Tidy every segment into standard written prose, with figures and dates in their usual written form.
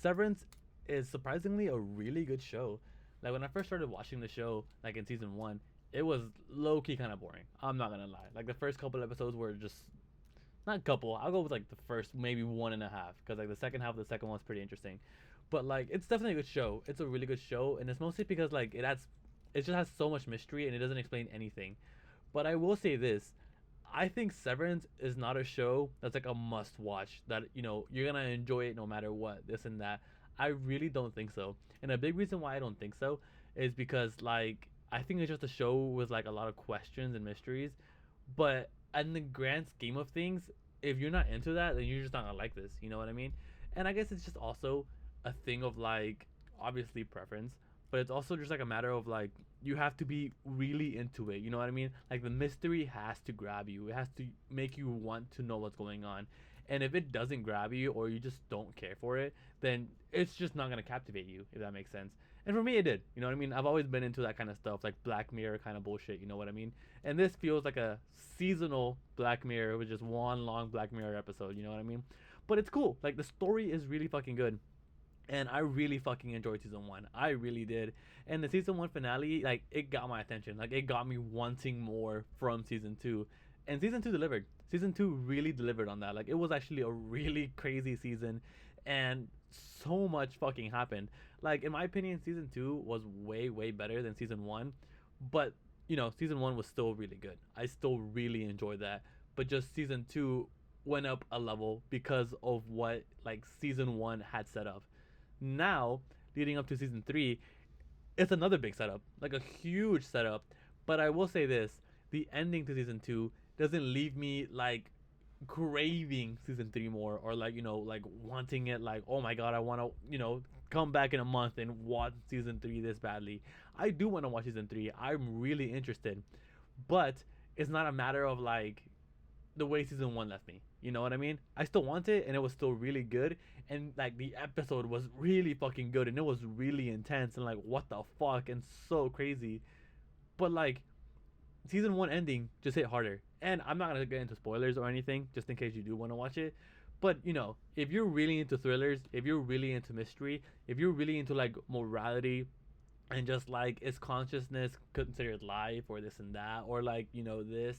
Severance is surprisingly a really good show. Like when I first started watching the show, like in season one, it was low key kind of boring. I'm not gonna lie. Like the first couple episodes were just not couple. I'll go with like the first maybe one and a half because like the second half of the second one's pretty interesting. But like it's definitely a good show. It's a really good show, and it's mostly because like it just has so much mystery and it doesn't explain anything. But I will say this: I think Severance is not a show that's like a must watch that you're gonna enjoy it no matter what, this and that. I really don't think so. And a big reason why I don't think so is because like I think it's just a show with like a lot of questions and mysteries. But in the grand scheme of things, if you're not into that, then you're just not gonna like this. You know what I mean? And I guess it's just also a thing of like obviously preference, but it's also just like a matter of like you have to be really into it. You know what I mean? Like the mystery has to grab you. It has to make you want to know what's going on. And if it doesn't grab you or you just don't care for it, then it's just not gonna captivate you, if that makes sense. And for me, it did. You know what I mean? I've always been into that kind of stuff, like Black Mirror kind of bullshit. You know what I mean? And this feels like a seasonal Black Mirror with just one long Black Mirror episode. You know what I mean? But it's cool. Like the story is really fucking good, and I really fucking enjoyed season one. I really did. And the season one finale, like it got my attention. Like it got me wanting more from season two. And season two delivered. Season two really delivered on that. Like it was actually a really crazy season, and so much fucking happened. Like in my opinion, season two was way better than season one. But season one was still really good. I still really enjoyed that. But just season two went up a level because of what like season one had set up. Now, leading up to season three, it's another big setup, like a huge setup. But I will say this: the ending to season two doesn't leave me like craving season three more, or like like wanting it. Like, oh my god, I want to come back in a month and watch season three this badly. I do want to watch season three. I'm really interested, but it's not a matter of like the way season one left me. You know what I mean? I still want it, and it was still really good, and like the episode was really fucking good, and it was really intense, and like what the fuck, and so crazy. But like season one ending just hit harder, and I'm not gonna get into spoilers or anything, just in case you do want to watch it. But if you're really into thrillers, if you're really into mystery, if you're really into like morality, and just like is consciousness considered life or this and that, or like this,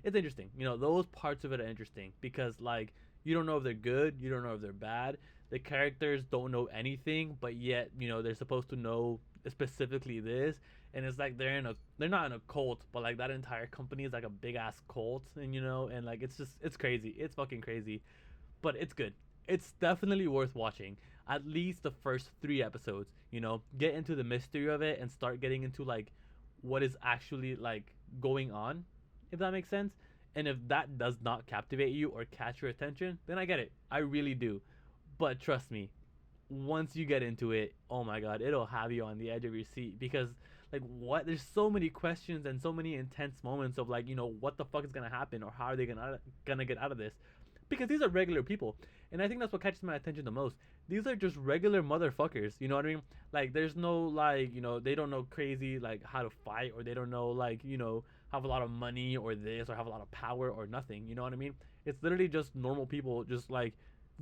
it's interesting. Those parts of it are interesting because like you don't know if they're good, you don't know if they're bad. The characters don't know anything, but yet they're supposed to know specifically this. And it's like they're not in a cult, but like that entire company is like a big ass cult, and and like it's crazy, it's fucking crazy. But it's good. It's definitely worth watching. At least the first three episodes. Get into the mystery of it and start getting into like what is actually like going on, if that makes sense. And if that does not captivate you or catch your attention, then I get it. I really do. But trust me, once you get into it, oh my god, it'll have you on the edge of your seat because like what there's so many questions and so many intense moments of like what the fuck is gonna happen or how are they gonna get out of this, because these are regular people, and I think that's what catches my attention the most. These are just regular motherfuckers, you know what I mean? Like there's no like they don't know crazy like how to fight, or they don't know like have a lot of money or this or have a lot of power or nothing, you know what I mean? It's literally just normal people just like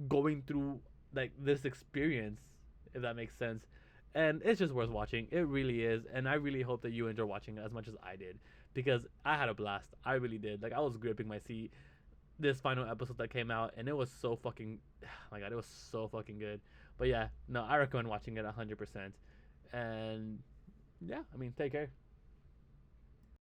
going through like this experience, if that makes sense. And it's just worth watching. It really is, and I really hope that you enjoy watching it as much as I did, because I had a blast. I really did. Like I was gripping my seat this final episode that came out, and it was so fucking oh my god, it was so fucking good. But yeah, no, I recommend watching it 100%. And yeah, I mean, take care.